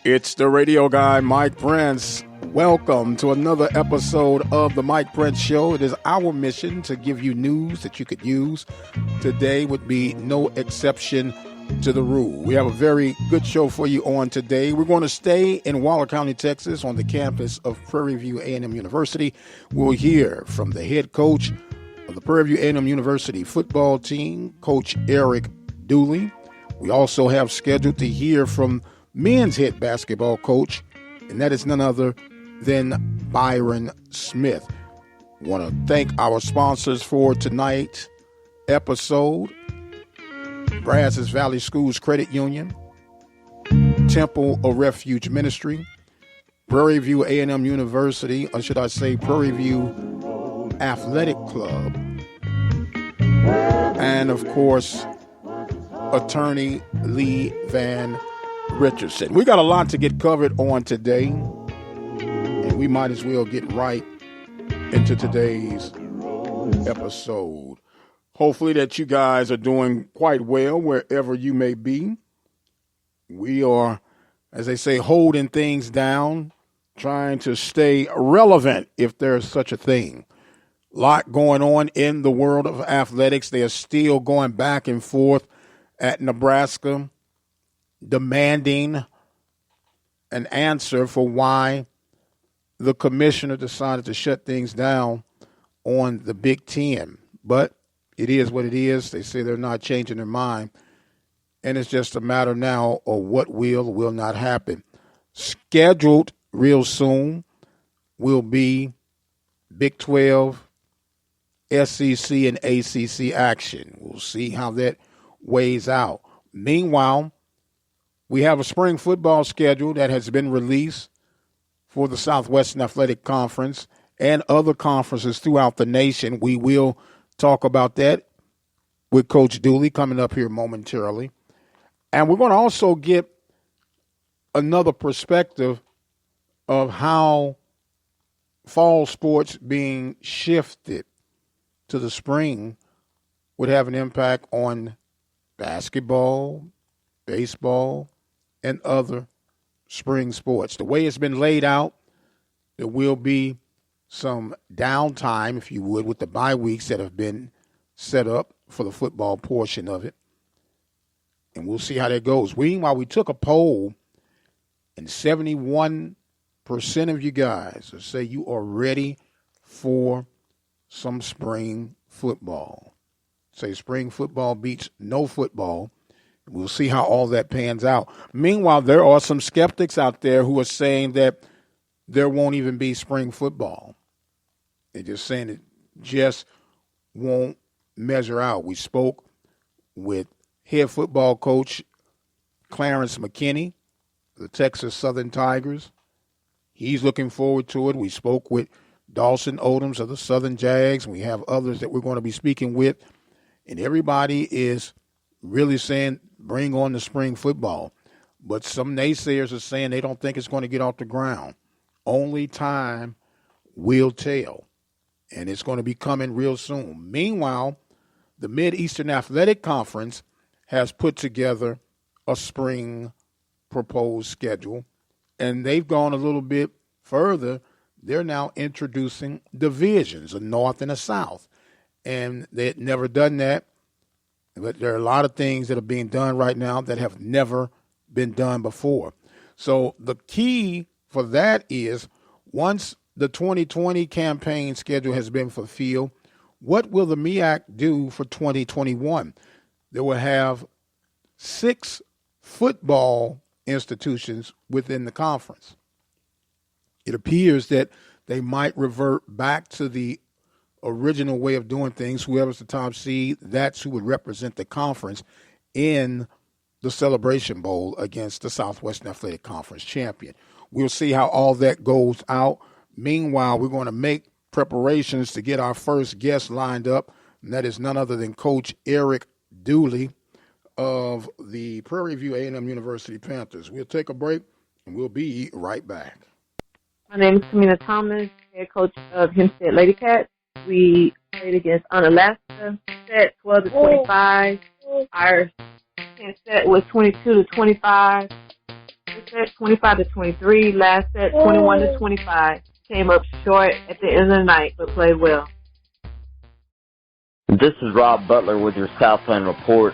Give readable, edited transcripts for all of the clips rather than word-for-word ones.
It's the radio guy, Mike Prince. Welcome to another episode of the Mike Prince Show. It is our mission to give you news that you could use. Today would be no exception to the rule. We have a very good show for you on today. We're going to stay in Waller County, Texas, on the campus of Prairie View A&M University. We'll hear from the head coach of the Prairie View A&M University football team, Coach Eric Dooley. We also have scheduled to hear from men's head basketball coach, and that is none other than Byron Smith. I want to thank our sponsors for tonight's episode: Brazos Valley Schools Credit Union, Temple of Refuge Ministry, Prairie View A&M University, or should I say Prairie View Athletic Club, and of course, Attorney Lee Van Richardson. We got a lot to get covered on today, and we might as well get right into today's episode. Hopefully that you guys are doing quite well wherever you may be. We are, as they say, holding things down, trying to stay relevant if there's such a thing. A lot going on in the world of athletics. They are still going back and forth at Nebraska, demanding an answer for why the commissioner decided to shut things down on the Big Ten. But it is what it is. They say they're not changing their mind. And it's just a matter now of what will or will not happen. Scheduled real soon will be Big 12, SEC, and ACC action. We'll see how that weighs out. Meanwhile, we have a spring football schedule that has been released for the Southwestern Athletic Conference and other conferences throughout the nation. We will talk about that with Coach Dooley coming up here momentarily. And we're going to also get another perspective of how fall sports being shifted to the spring would have an impact on basketball, baseball, and other spring sports. The way it's been laid out, there will be some downtime, if you would, with the bye weeks that have been set up for the football portion of it. And we'll see how that goes. Meanwhile, we took a poll, and 71% of you guys say you are ready for some spring football. Say spring football beats no football. We'll see how all that pans out. Meanwhile, there are some skeptics out there who are saying that there won't even be spring football. They're just saying it just won't measure out. We spoke with head football coach Clarence McKinney, the Texas Southern Tigers. He's looking forward to it. We spoke with Dawson Odoms of the Southern Jags. We have others that we're going to be speaking with. And everybody is really saying bring on the spring football. But some naysayers are saying they don't think it's going to get off the ground. Only time will tell. And it's going to be coming real soon. Meanwhile, the Mid-Eastern Athletic Conference has put together a spring proposed schedule. And they've gone a little bit further. They're now introducing divisions, a North and a South. And they had never done that. But there are a lot of things that are being done right now that have never been done before. So the key for that is once the 2020 campaign schedule has been fulfilled, what will the MEAC do for 2021? They will have 6 football institutions within the conference. It appears that they might revert back to the original way of doing things. Whoever's the top seed, that's who would represent the conference in the Celebration Bowl against the Southwestern Athletic Conference champion. We'll see how all that goes out. Meanwhile, we're going to make preparations to get our first guest lined up, and that is none other than Coach Eric Dooley of the Prairie View A&M University Panthers. We'll take a break, and we'll be right back. My name is Tamina Thomas, head coach of Hempstead Lady Cats. We played against Onalaska, set 12-25. Our set was 22-25. This set 25-23. Last set 21-25. Came up short at the end of the night, but played well. This is Rob Butler with your Southland Report.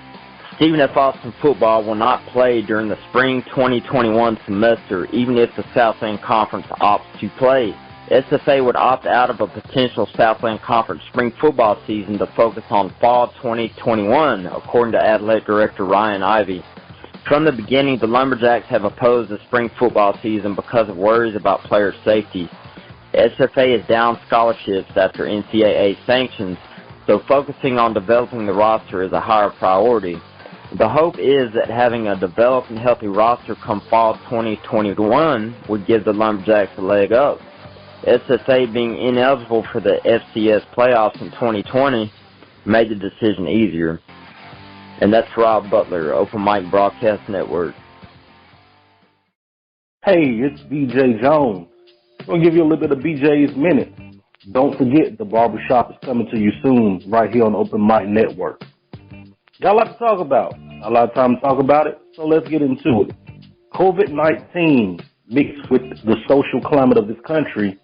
Stephen F. Austin football will not play during the spring 2021 semester, even if the Southland Conference opts to play. SFA would opt out of a potential Southland Conference spring football season to focus on fall 2021, according to Athletic Director Ryan Ivey. From the beginning, the Lumberjacks have opposed the spring football season because of worries about player safety. SFA is down scholarships after NCAA sanctions, so focusing on developing the roster is a higher priority. The hope is that having a developed and healthy roster come fall 2021 would give the Lumberjacks a leg up. SFA being ineligible for the FCS playoffs in 2020 made the decision easier. And that's Rob Butler, Open Mic Broadcast Network. Hey, it's BJ Jones. I'm going to give you a little bit of BJ's Minute. Don't forget, the barbershop is coming to you soon, right here on Open Mic Network. Got a lot to talk about. A lot of time to talk about it, so let's get into it. COVID-19, mixed with the social climate of this country,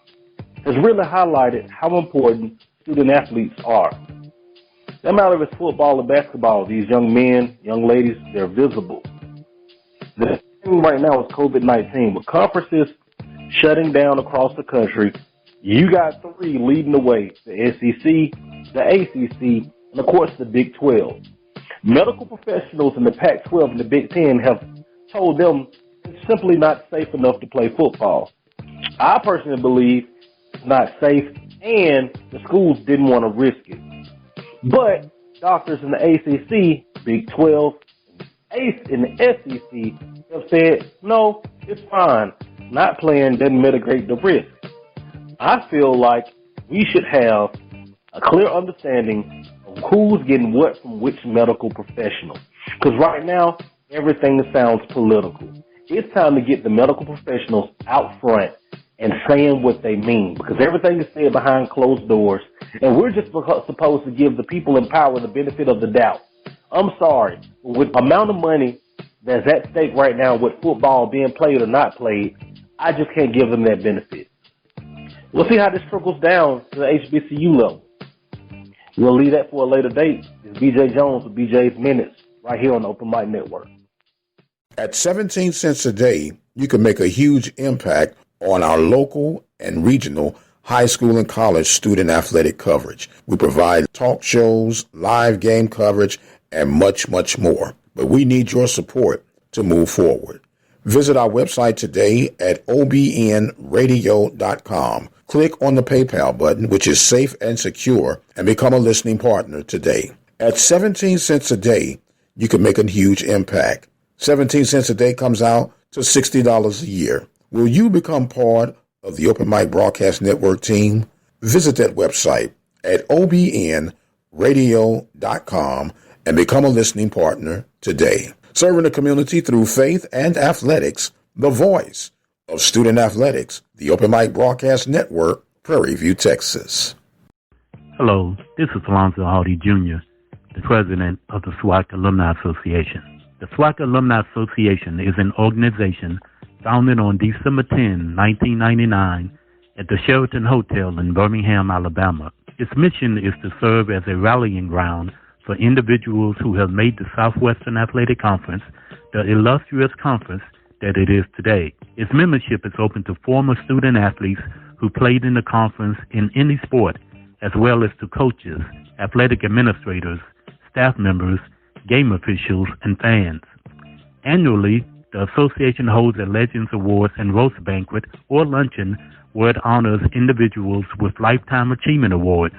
has really highlighted how important student athletes are. No matter if it's football or basketball, these young men, young ladies, they're visible. The thing right now is COVID-19. With conferences shutting down across the country, you got three leading the way: the SEC, the ACC, and of course the Big 12. Medical professionals in the Pac-12 and the Big 10 have told them it's simply not safe enough to play football. I personally believe it's not safe, and the schools didn't want to risk it. But doctors in the ACC, Big 12, and the SEC have said, no, it's fine. Not playing doesn't mitigate the risk. I feel like we should have a clear understanding of who's getting what from which medical professional. Because right now, everything sounds political. It's time to get the medical professionals out front and saying what they mean, because everything is said behind closed doors, and we're just supposed to give the people in power the benefit of the doubt. I'm sorry, with the amount of money that's at stake right now with football being played or not played, I just can't give them that benefit. We'll see how this trickles down to the HBCU level. We'll leave that for a later date. It's BJ Jones with BJ's Minutes, right here on the Open Mic Network. At 17 cents a day, you can make a huge impact on our local and regional high school and college student athletic coverage. We provide talk shows, live game coverage, and much, much more. But we need your support to move forward. Visit our website today at obnradio.com. Click on the PayPal button, which is safe and secure, and become a listening partner today. At 17 cents a day, you can make a huge impact. 17 cents a day comes out to $60 a year. Will you become part of the Open Mic Broadcast Network team? Visit that website at obnradio.com and become a listening partner today. Serving the community through faith and athletics, the voice of student athletics, the Open Mic Broadcast Network, Prairie View, Texas. Hello, this is Alonzo Hardy Jr., the president of the SWAC Alumni Association. The SWAC Alumni Association is an organization founded on December 10, 1999, at the Sheraton Hotel in Birmingham, Alabama. Its mission is to serve as a rallying ground for individuals who have made the Southwestern Athletic Conference the illustrious conference that it is today. Its membership is open to former student athletes who played in the conference in any sport, as well as to coaches, athletic administrators, staff members, game officials, and fans. Annually, the association holds a Legends Awards and Roast Banquet or luncheon where it honors individuals with Lifetime Achievement Awards,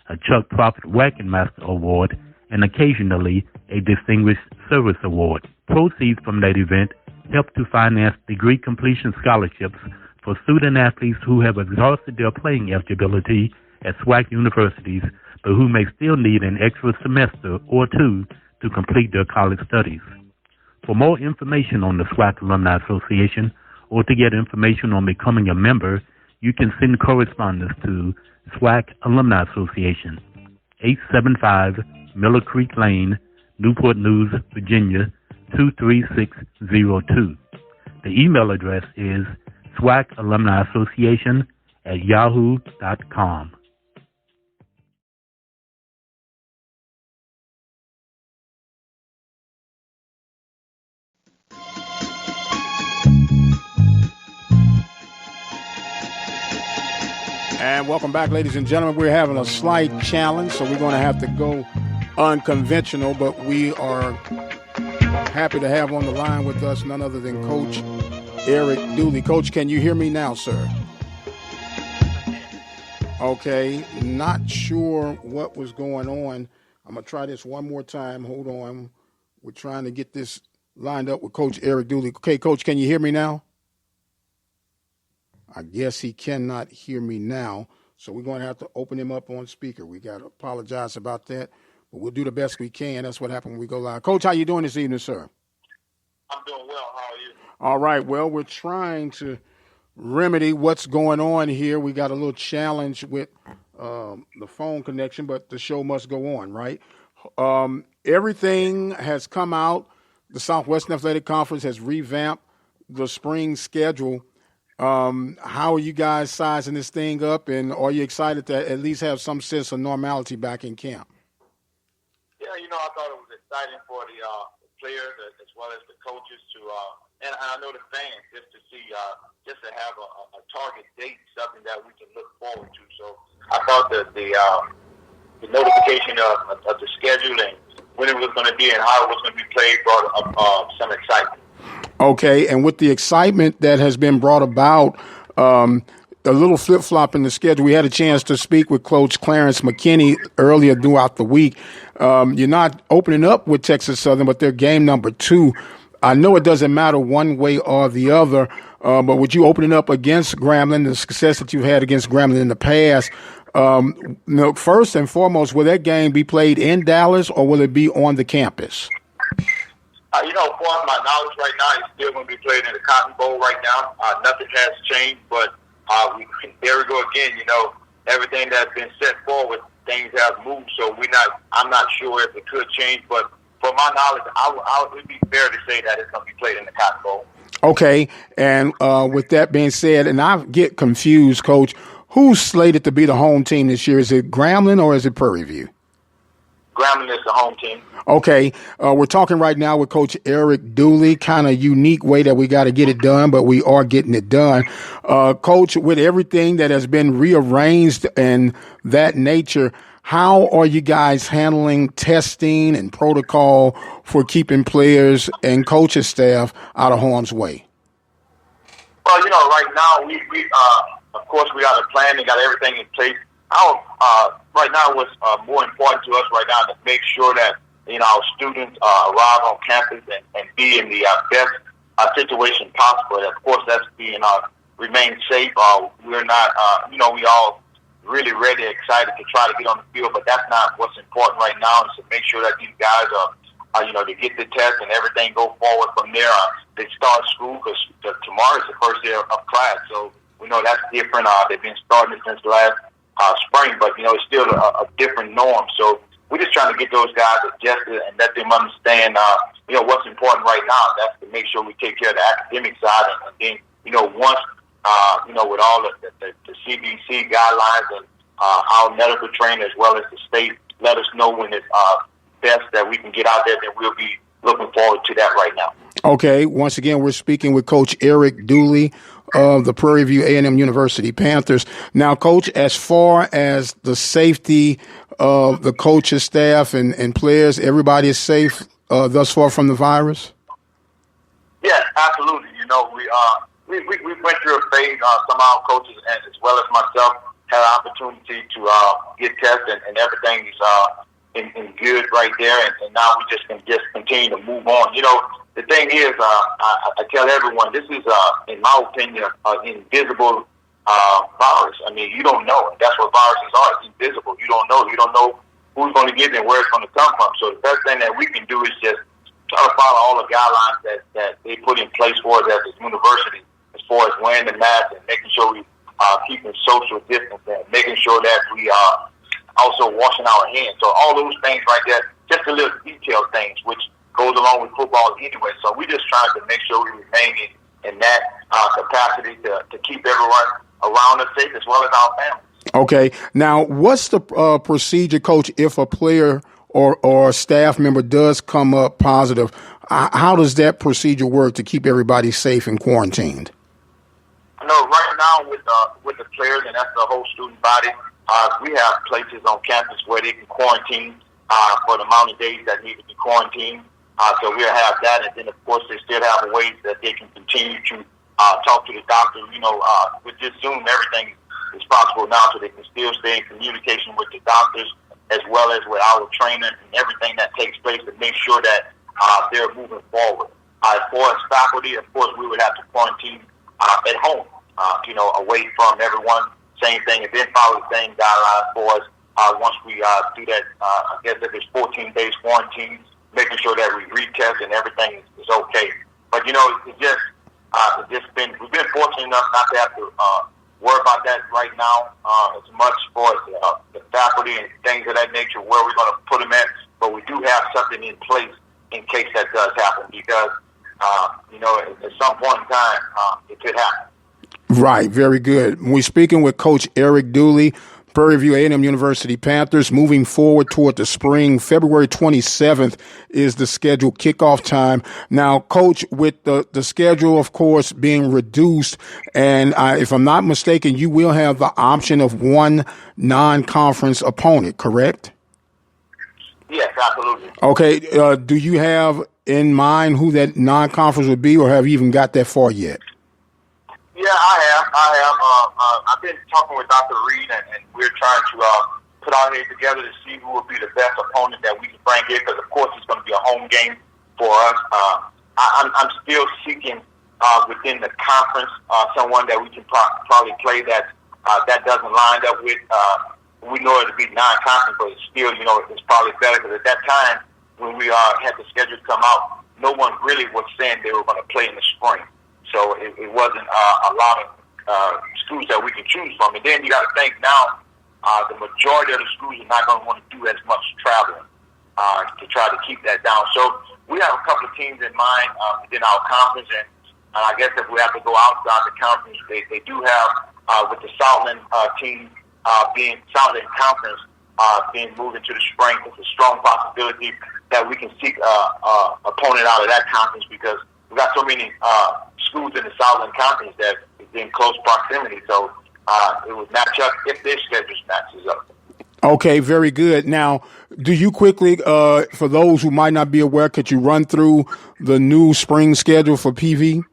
a Chuck Prophet Wackenmaster Award, and occasionally a Distinguished Service Award. Proceeds from that event help to finance degree completion scholarships for student athletes who have exhausted their playing eligibility at SWAC universities, but who may still need an extra semester or two to complete their college studies. For more information on the SWAC Alumni Association or to get information on becoming a member, you can send correspondence to SWAC Alumni Association, 875 Miller Creek Lane, Newport News, Virginia 23602. The email address is swakalumniassociation@yahoo.com. And welcome back, ladies and gentlemen. We're having a slight challenge, so we're going to have to go unconventional, but we are happy to have on the line with us none other than Coach Eric Dooley. Coach, can you hear me now, sir? Okay, not sure what was going on. I'm going to try this one more time. Hold on. We're trying to get this lined up with Coach Eric Dooley. Okay, Coach, can you hear me now? I guess he cannot hear me now, so we're going to have to open him up on speaker. We got to apologize about that, but we'll do the best we can. That's what happens when we go live. Coach, how you doing this evening, sir? I'm doing well. How are you? All right. Well, we're trying to remedy what's going on here. We got a little challenge with the phone connection, but the show must go on, right? Everything has come out. The Southwestern Athletic Conference has revamped the spring schedule. How are you guys sizing this thing up, and are you excited to at least have some sense of normality back in camp? Yeah, I thought it was exciting for the players as well as the coaches and I know the fans just to see, just to have a target date, something that we can look forward to. So I thought that the notification of the schedule and when it was going to be and how it was going to be played brought up some excitement. Okay, and with the excitement that has been brought about, a little flip-flop in the schedule. We had a chance to speak with Coach Clarence McKinney earlier throughout the week. You're not opening up with Texas Southern, but they're game number 2. I know it doesn't matter one way or the other, but with you opening up against Grambling, the success that you've had against Grambling in the past, first and foremost, will that game be played in Dallas or will it be on the campus? As far as my knowledge right now, it's still going to be played in the Cotton Bowl right now. Nothing has changed, but there we go again. Everything that's been set forward, things have moved. So I'm not sure if it could change, but for my knowledge, it would be fair to say that it's going to be played in the Cotton Bowl. Okay, and with that being said, and I get confused, Coach, who's slated to be the home team this year? Is it Grambling or is it Prairie View? Grambling is the home team. Okay, we're talking right now with Coach Eric Dooley, kind of unique way that we got to get it done, but we are getting it done. Coach, with everything that has been rearranged and that nature, how are you guys handling testing and protocol for keeping players and coaching staff out of harm's way? Well, right now, we of course, we got a plan and got everything in place. Right now, what's more important to us right now is to make sure that our students arrive on campus and be in the best situation possible. And of course, that's remain safe. We're not, we all really ready, excited to try to get on the field, but that's not what's important right now. Is to make sure that these guys they get the test and everything go forward from there. They start school because tomorrow is the first day of class, so we know that's different. They've been starting since last spring, but it's still a different norm. So we're just trying to get those guys adjusted and let them understand, what's important right now. That's to make sure we take care of the academic side, and then, once, with all the CDC guidelines and our medical trainer as well as the state let us know when it's best that we can get out there, then we'll be looking forward to that right now. Okay. Once again, we're speaking with Coach Eric Dooley of the Prairie View A&M University Panthers. Now, Coach, as far as the safety of the coaches, staff, and players, everybody is safe thus far from the virus? Yes, absolutely. We went through a phase. Some of our coaches, as well as myself, had an opportunity to get tested, and everything is in good right there. And now we just can continue to move on. The thing is, I tell everyone, this is, in my opinion, an invisible virus. I mean, you don't know. That's what viruses are. It's invisible. You don't know. You don't know who's going to get it and where it's going to come from. So the best thing that we can do is just try to follow all the guidelines that they put in place for us at this university, as far as wearing the mask and making sure we keeping social distance and making sure that we are also washing our hands. So all those things right there, just the little detailed things, which goes along with football anyway. So we're just trying to make sure we remain in that capacity to keep everyone around us safe as well as our families. Okay. Now, what's the procedure, Coach, if a player or a staff member does come up positive? How does that procedure work to keep everybody safe and quarantined? Right now with the players, and that's the whole student body, we have places on campus where they can quarantine for the amount of days that need to be quarantined. So we'll have that, and then of course they still have ways that they can continue to talk to the doctor. With this Zoom, everything is possible now, so they can still stay in communication with the doctors as well as with our trainer and everything that takes place to make sure that they're moving forward. As far as faculty, of course, we would have to quarantine at home, away from everyone. Same thing, and then follow the same guidelines for us once we do that. I guess if it's 14 days quarantine, making sure that we retest and everything is okay. But we've been fortunate enough not to have to worry about that right now as much for the faculty and things of that nature, where we're going to put them at. But we do have something in place in case that does happen, because at some point in time it could happen. Right, very good. We're speaking with Coach Eric Dooley, Prairie View A&M University Panthers, moving forward toward the spring. February 27th is the scheduled kickoff time. Now, Coach, with the schedule, of course, being reduced, and if I'm not mistaken, you will have the option of one non-conference opponent, correct? Yes, absolutely. Okay, do you have in mind who that non-conference would be, or have you even got that far yet? Yeah, I have. I've been talking with Dr. Reed, and we're trying to put our heads together to see who would be the best opponent that we can bring here, because, of course, it's going to be a home game for us. I'm still seeking within the conference someone that we can probably play that doesn't line up with. We know it to be non-conference, but it's still, it's probably better, because at that time when we had the schedule come out, no one really was saying they were going to play in the spring. So it wasn't a lot of schools that we can choose from. And then you got to think now, the majority of the schools are not going to want to do as much traveling to try to keep that down. So we have a couple of teams in mind within our conference, and I guess if we have to go outside the conference, they do have with the Southland team Southland Conference being moved into the spring. It's a strong possibility that we can seek opponent out of that conference, because we got so many schools in the Southland Conference that is in close proximity. So it would match up if their schedules matches up. Okay, very good. Now, do you quickly, for those who might not be aware, could you run through the new spring schedule for PV?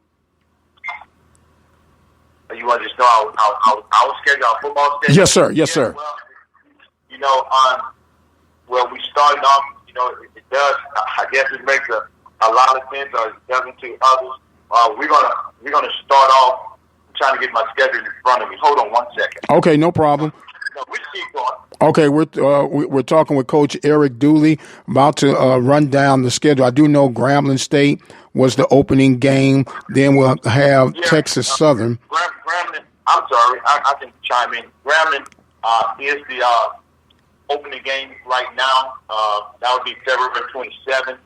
You want to just know our schedule, our football schedule? Yes, sir. Yes, sir. Well, we started off, it does, I guess it makes a lot of sense, or it doesn't to others. We're gonna start off. I'm trying to get my schedule in front of me. Hold on one second. Okay, no problem. No, we keep going. Okay, we're talking with Coach Eric Dooley, about to run down the schedule. I do know Grambling State was the opening game. Then we'll have Texas Southern. Grambling. I'm sorry, I can chime in. Grambling is the opening game right now. That would be February 27th.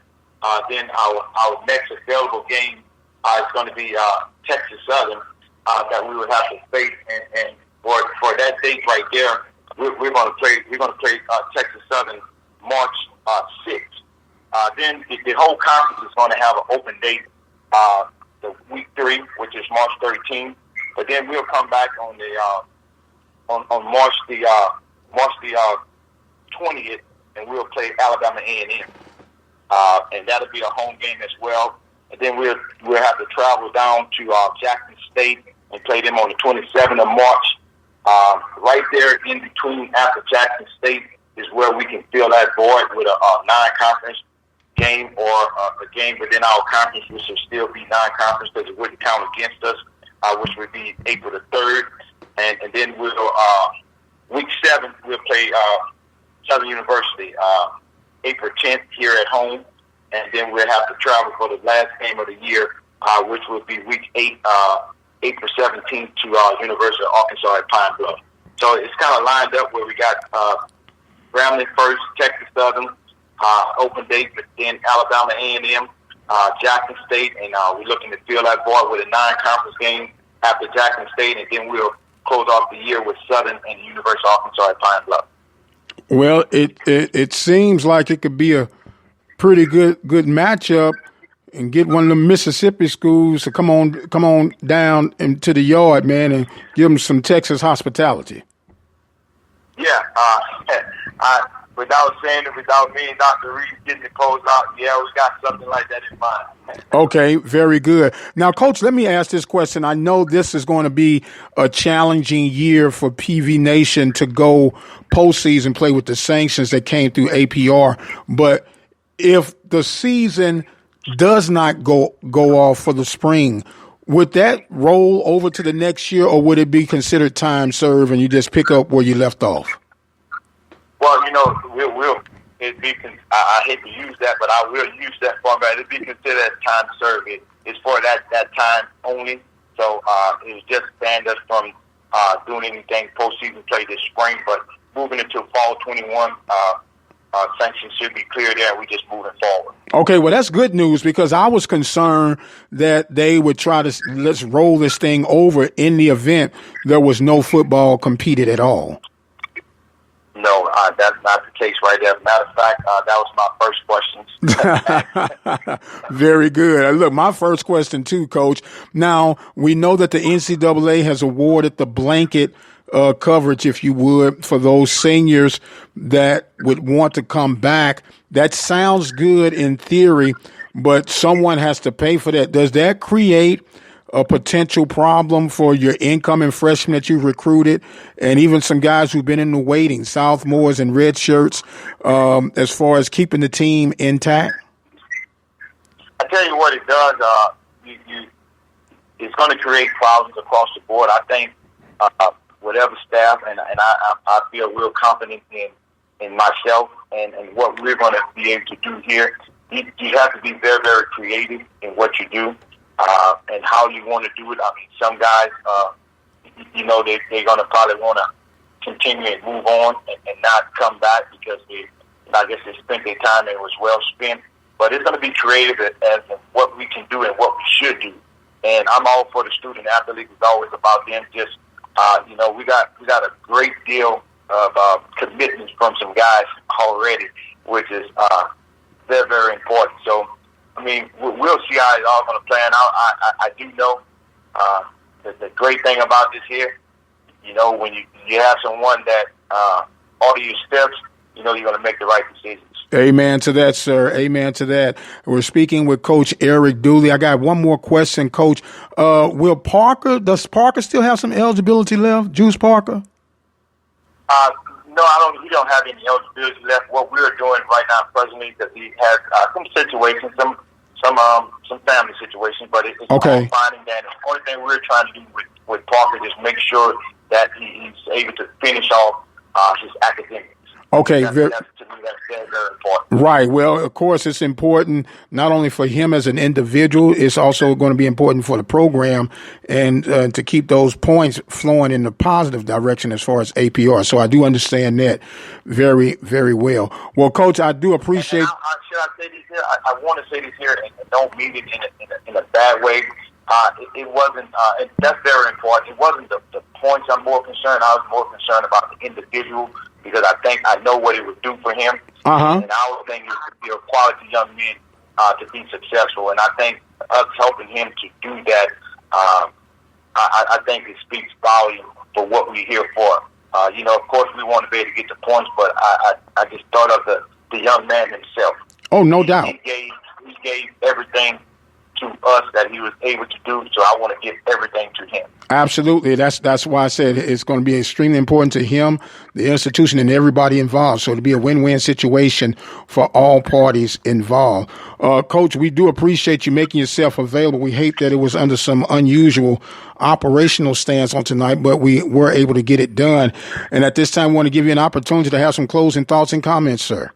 Then our next available game is going to be Texas Southern that we would have to face, and for that date right there, we're going to play Texas Southern March 6th. Then the whole conference is going to have an open date the week 3, which is March 13th. But then we'll come back on the on March the 20th, and we'll play Alabama A&M. And that'll be a home game as well. And then we'll have to travel down to Jackson State and play them on the 27th of March. Right there in between after Jackson State is where we can fill that void with a non-conference game, or a game within our conference, which will still be non-conference because it wouldn't count against us, which would be April the 3rd. And then we'll week 7 we'll play Southern University April 10th here at home, and then we'll have to travel for the last game of the year, which will be week 8, April 17th to University of Arkansas at Pine Bluff. So it's kind of lined up where we got Grambling first, Texas Southern, open date within Alabama A&M, Jackson State, and we're looking to fill that board with a non-conference game after Jackson State, and then we'll close off the year with Southern and University of Arkansas at Pine Bluff. Well, it seems like it could be a pretty good matchup, and get one of the Mississippi schools to come on down into the yard, man, and give them some Texas hospitality. Yeah, without saying it, without me and Dr. Reed getting the close out, yeah, we got something like that in mind. Okay, very good. Now, Coach, let me ask this question. I know this is going to be a challenging year for PV Nation to go postseason play with the sanctions that came through APR, but if the season does not go off for the spring, would that roll over to the next year, or would it be considered time served and you just pick up where you left off? Well, I hate to use that, but I will use that format. It'd be considered as time served. It's for that time only. So it was just banned us from doing anything postseason play this spring, but moving into fall 21, sanctions should be clear there. We just moving forward. Okay, well, that's good news, because I was concerned that they would try to let's roll this thing over in the event there was no football competed at all. No, that's not the case right there. Matter of fact, that was my first question. Very good. Look, my first question too, Coach. Now, we know that the NCAA has awarded the blanket coverage, if you would, for those seniors that would want to come back. That sounds good in theory, but someone has to pay for that. Does that create a potential problem for your incoming freshmen that you've recruited, and even some guys who've been in the waiting, sophomores and red shirts, as far as keeping the team intact? I tell you what it does. It's going to create problems across the board. I think whatever staff, and I feel real confident in myself and what we're going to be able to do here. You have to be very, very creative in what you do. And how you want to do it. I mean, some guys, they're going to probably want to continue and move on and not come back because they spent their time and it was well spent. But it's going to be creative as in what we can do and what we should do. And I'm all for the student athlete. It's always about them. Just we got a great deal of commitments from some guys already, which is very, very important. So, I mean, we'll see how it's all going to plan out. I do know the great thing about this here, when you have someone that order your steps, you're going to make the right decisions. Amen to that, sir. Amen to that. We're speaking with Coach Eric Dooley. I got one more question, Coach. Does Parker still have some eligibility left? Juice Parker? No, he don't have any eligibility left. What we're doing right now presently, because he has some situations, some family situations, but it's okay. All fine and dandy. The only thing we're trying to do with Parker is make sure that he's able to finish off his academics. Okay, to me, that's very, very important. Right. Well, of course, it's important not only for him as an individual, it's also going to be important for the program and to keep those points flowing in the positive direction as far as APR. So I do understand that very, very well. Well, Coach, I do appreciate. Should I say this here? I want to say this here, and don't mean it in a bad way. It wasn't. That's very important. It wasn't the points I'm more concerned. I was more concerned about the individual, because I know what it would do for him. Uh-huh. And our thing is to be a quality young man to be successful. And I think us helping him to do that, I think it speaks volume for what we're here for. Of course, we want to be able to get the points, but I just thought of the young man himself. Oh, no doubt. He gave everything to us that he was able to do, so I want to give everything to him. Absolutely. That's why I said it's going to be extremely important to him, the institution, and everybody involved. So it'll be a win-win situation for all parties involved. Coach, we do appreciate you making yourself available. We hate that it was under some unusual operational stance on tonight, but we were able to get it done. And at this time, I want to give you an opportunity to have some closing thoughts and comments, sir.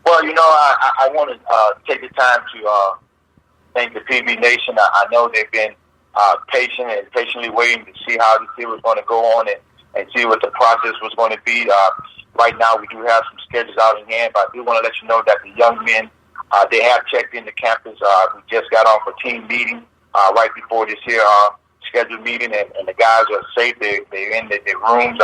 Well, I want to take the time to thank the PV Nation. I know they've been patient and patiently waiting to see how this year was going to go on, and see what the process was going to be. Right now, we do have some schedules out in hand, but I do want to let you know that the young men, they have checked into campus. We just got off a team meeting right before this here scheduled meeting, and the guys are safe. They're in their rooms,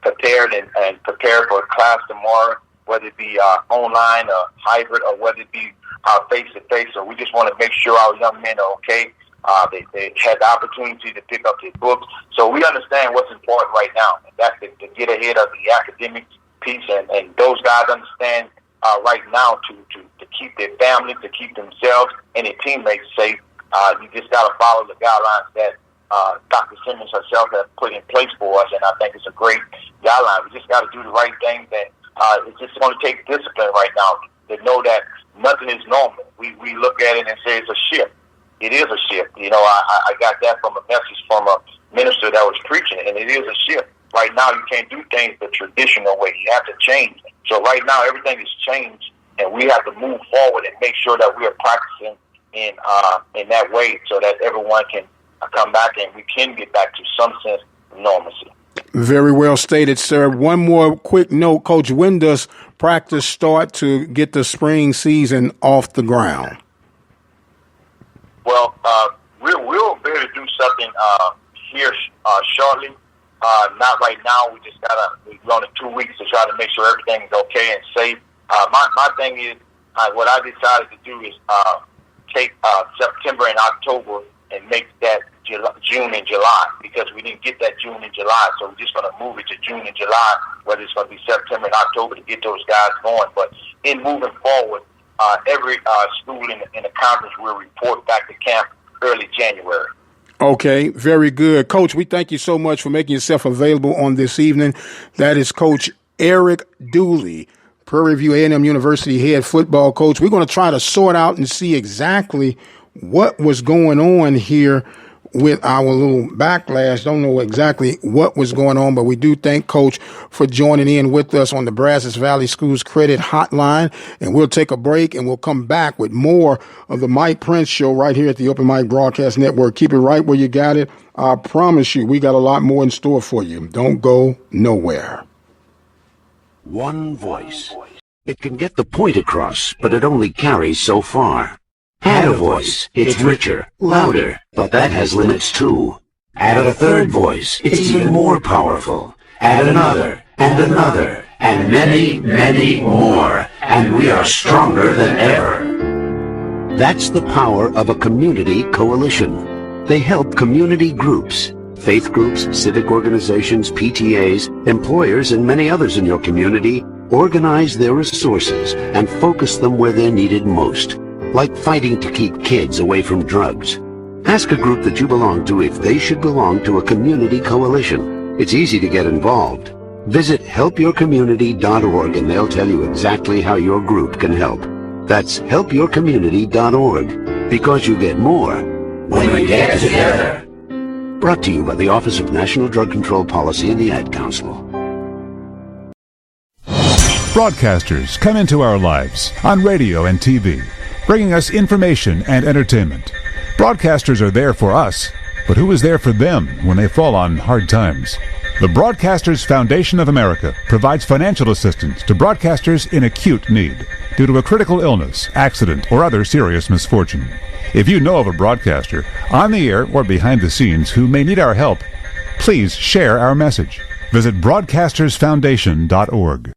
prepared and prepared for class tomorrow, whether it be online or hybrid or whether it be face-to-face. So we just want to make sure our young men are okay. They had the opportunity to pick up their books. So we understand what's important right now, and that's to get ahead of the academic piece. And those guys understand right now to keep their families, to keep themselves and their teammates safe. You just got to follow the guidelines that Dr. Simmons herself has put in place for us, and I think it's a great guideline. We just got to do the right thing. That it's just going to take discipline right now to know that nothing is normal. We look at it and say it's a shift. It is a shift. You know, I got that from a message from a minister that was preaching it, and it is a shift. Right now, you can't do things the traditional way. You have to change. So right now, everything is changed, and we have to move forward and make sure that we are practicing in that way so that everyone can come back and we can get back to some sense of normalcy. Very well stated, sir. One more quick note, Coach. When does practice start to get the spring season off the ground? Well, we'll be able to do something here shortly. Not right now. We're going in 2 weeks to try to make sure everything is okay and safe. My thing is, what I decided to do is take September and October and make that June and July, because we didn't get that June and July. So we're just going to move it to June and July, whether it's going to be September and October to get those guys going. But in moving forward, every school in the conference will report back to camp early January. Okay, very good. Coach, we thank you so much for making yourself available on this evening. That is Coach Eric Dooley, Prairie View A&M University head football coach. We're going to try to sort out and see exactly what was going on here with our little backlash. Don't know exactly what was going on, but we do thank Coach for joining in with us on the Brazos Valley Schools Credit Hotline. And we'll take a break and we'll come back with more of the Mike Prince Show right here at the Open Mic Broadcast Network. Keep it right where you got it. I promise you, we got a lot more in store for you. Don't go nowhere. One voice. It can get the point across, but it only carries so far. Add a voice, it's richer, louder, but that has limits too. Add a third voice, it's even more powerful. Add another, and many, many more, and we are stronger than ever. That's the power of a community coalition. They help community groups, faith groups, civic organizations, PTAs, employers, and many others in your community organize their resources and focus them where they're needed most. Like fighting to keep kids away from drugs. Ask a group that you belong to if they should belong to a community coalition. It's easy to get involved. Visit helpyourcommunity.org and they'll tell you exactly how your group can help. That's helpyourcommunity.org, because you get more when we get together. Brought to you by the Office of National Drug Control Policy and the Ad Council. Broadcasters come into our lives on radio and TV, bringing us information and entertainment. Broadcasters are there for us, but who is there for them when they fall on hard times? The Broadcasters Foundation of America provides financial assistance to broadcasters in acute need due to a critical illness, accident, or other serious misfortune. If you know of a broadcaster on the air or behind the scenes who may need our help, please share our message. Visit broadcastersfoundation.org.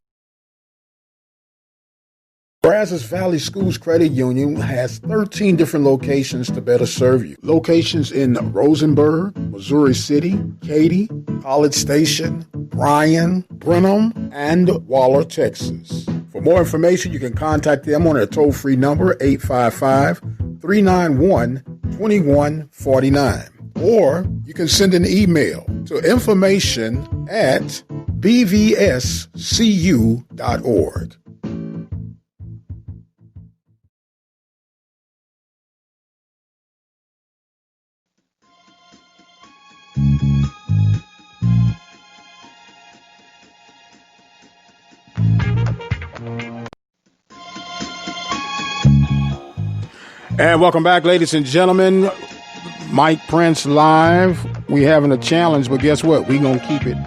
Brazos Valley Schools Credit Union has 13 different locations to better serve you. Locations in Rosenberg, Missouri City, Katy, College Station, Bryan, Brenham, and Waller, Texas. For more information, you can contact them on their toll-free number, 855-391-2149. Or you can send an email to information@bvscu.org. And welcome back, ladies and gentlemen. Mike Prince live. We having a challenge, but guess what? We're going to keep it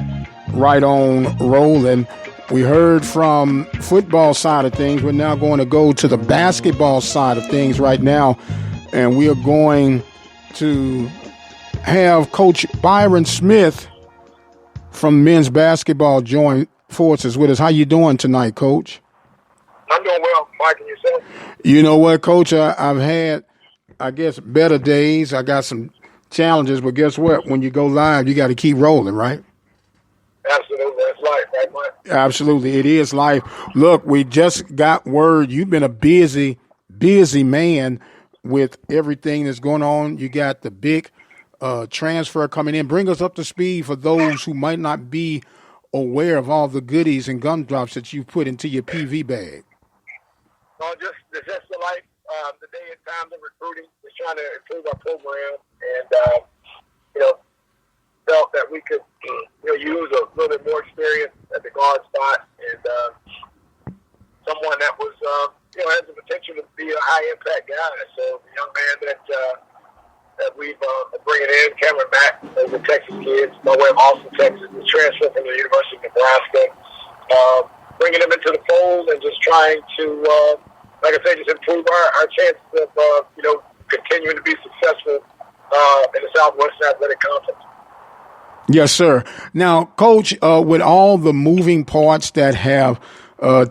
right on rolling. We heard from football side of things. We're now going to go to the basketball side of things right now, and we are going to have Coach Byron Smith from men's basketball join forces with us. How you doing tonight, Coach? I'm doing well, Mike, and yourself? You know what, Coach? I've had, I guess, better days. I got some challenges, but guess what? When you go live, you got to keep rolling, right? Absolutely. That's life, right, Mike? Absolutely. It is life. Look, we just got word. You've been a busy man with everything that's going on. You got the big transfer coming in. Bring us up to speed for those who might not be aware of all the goodies and gumdrops that you put into your PV bag. No, just the zest of life, the day and times of recruiting, just trying to improve our program, and felt that we could use a little bit more experience at the guard spot, and someone that was has the potential to be a high impact guy. So the young man that we've bringing in, Cameron Mack, is a Texas kid, by way of Austin, Texas, the transfer from the University of Nebraska. Bringing him into the fold and just trying to, like I said, just improve our chances of continuing to be successful in the Southwestern Athletic Conference. Yes, sir. Now, Coach, with all the moving parts that have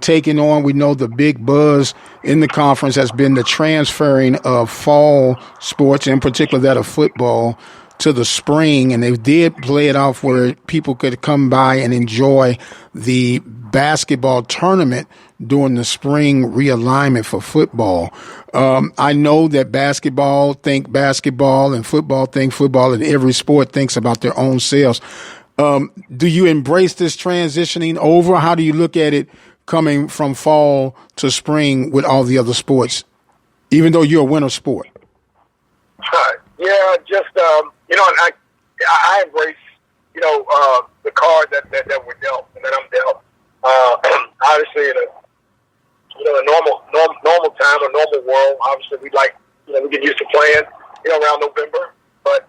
taken on, we know the big buzz in the conference has been the transferring of fall sports, in particular that of football, to the spring, and they did play it off where people could come by and enjoy the basketball tournament during the spring realignment for football. I know that basketball think basketball and football think football, and every sport thinks about their own selves. Do you embrace this transitioning over? How do you look at it coming from fall to spring with all the other sports, even though you're a winter sport? Yeah, just I embrace the card that we're dealt and that I'm dealt. Obviously, in a normal time, a normal world, obviously we get used to playing around November. But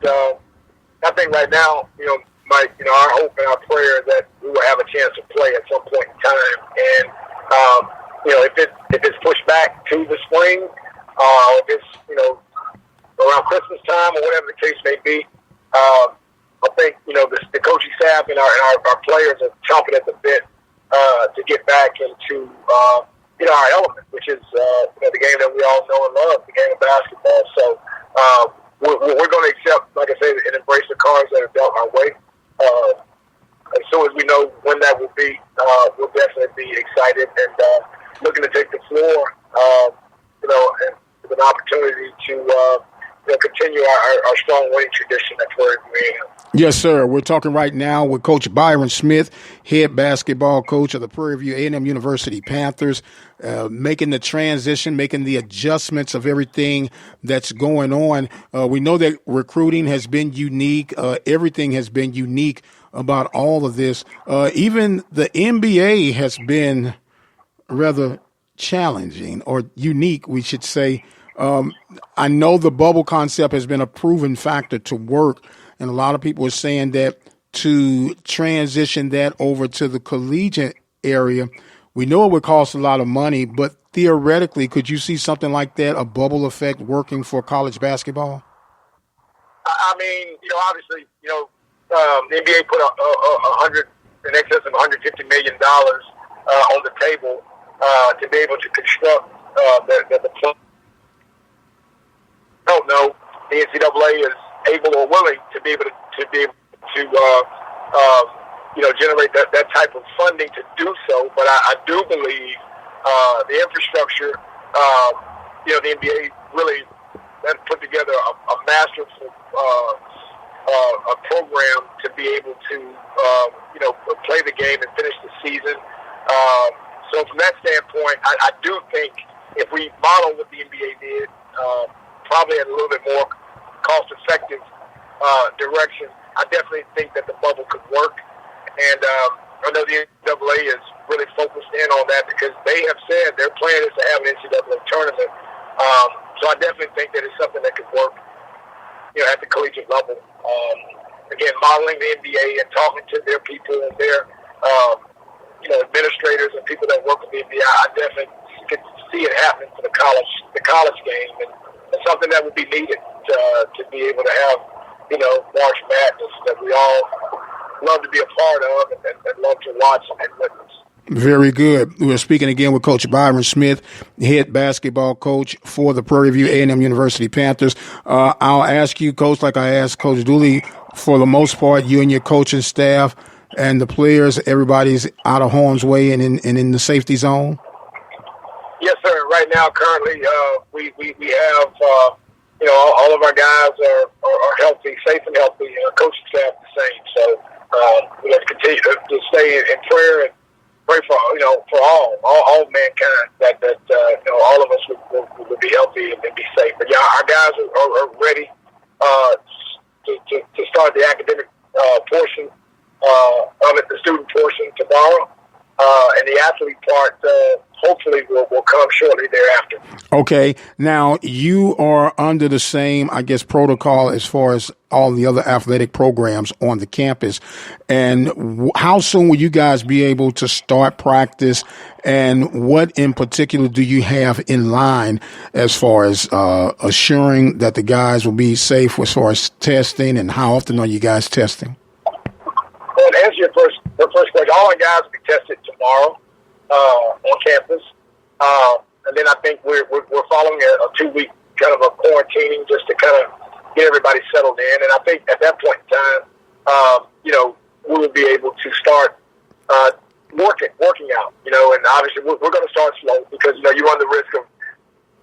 I think right now, Mike, our hope and our prayer is that we will have a chance to play at some point in time. And if it's pushed back to the spring, if it's around Christmas time or whatever the case may be, I think the coaching staff and our players are chomping at the bit to get back into our element, which is the game that we all know and love, the game of basketball. So we're going to accept, like I said, and embrace the cards that are dealt our way. As soon as we know when that will be, we'll definitely be excited and looking to take the floor, and with an opportunity to continue our strong winning tradition at Prairie View A&M. Yes, sir. We're talking right now with Coach Byron Smith, head basketball coach of the Prairie View A&M University Panthers, making the transition, making the adjustments of everything that's going on. We know that recruiting has been unique. Everything has been unique about all of this. Even the NBA has been rather challenging or unique, we should say. I know the bubble concept has been a proven factor to work, and a lot of people are saying that to transition that over to the collegiate area, we know it would cost a lot of money, but theoretically, could you see something like that, a bubble effect working for college basketball? I mean, obviously, the NBA put in excess of $150 million on the table to be able to construct the plan. I don't know the NCAA is able or willing to be able to generate that type of funding to do so. But I do believe the infrastructure, the NBA really put together a masterful a program to be able to play the game and finish the season. So from that standpoint, I do think if we model what the NBA did, probably at a little bit more cost-effective direction, I definitely think that the bubble could work. And I know the NCAA is really focused in on that because they have said their plan is to have an NCAA tournament. So I definitely think that it's something that could work, at the collegiate level. Again, modeling the NBA and talking to their people and their administrators and people that work with the NBA, I definitely could see it happening for the college game, and it's something that would be needed to be able to have, March Madness that we all love to be a part of and love to watch and witness. Very good. We're speaking again with Coach Byron Smith, head basketball coach for the Prairie View A&M University Panthers. I'll ask you, Coach, like I asked Coach Dooley, for the most part, you and your coaching staff and the players, everybody's out of harm's way and in the safety zone? Yes, sir. Right now, currently, we have, all of our guys are healthy, safe and healthy, and our coaching staff the same. So we have to continue to stay in prayer and pray for all mankind that all of us would be healthy and be safe. But yeah, our guys are ready to start the academic portion of it, the student portion tomorrow, and the athlete part hopefully will come shortly thereafter. Okay. Now, you are under the same, I guess, protocol as far as all the other athletic programs on the campus. And how soon will you guys be able to start practice? And what in particular do you have in line as far as assuring that the guys will be safe as far as testing? And how often are you guys testing? Well, to answer your first question, all our guys will be tested tomorrow on campus, and then I think we're following a 2-week kind of a quarantining just to kind of get everybody settled in. And I think at that point in time, we will be able to start working out. And obviously we're going to start slow because you run the risk of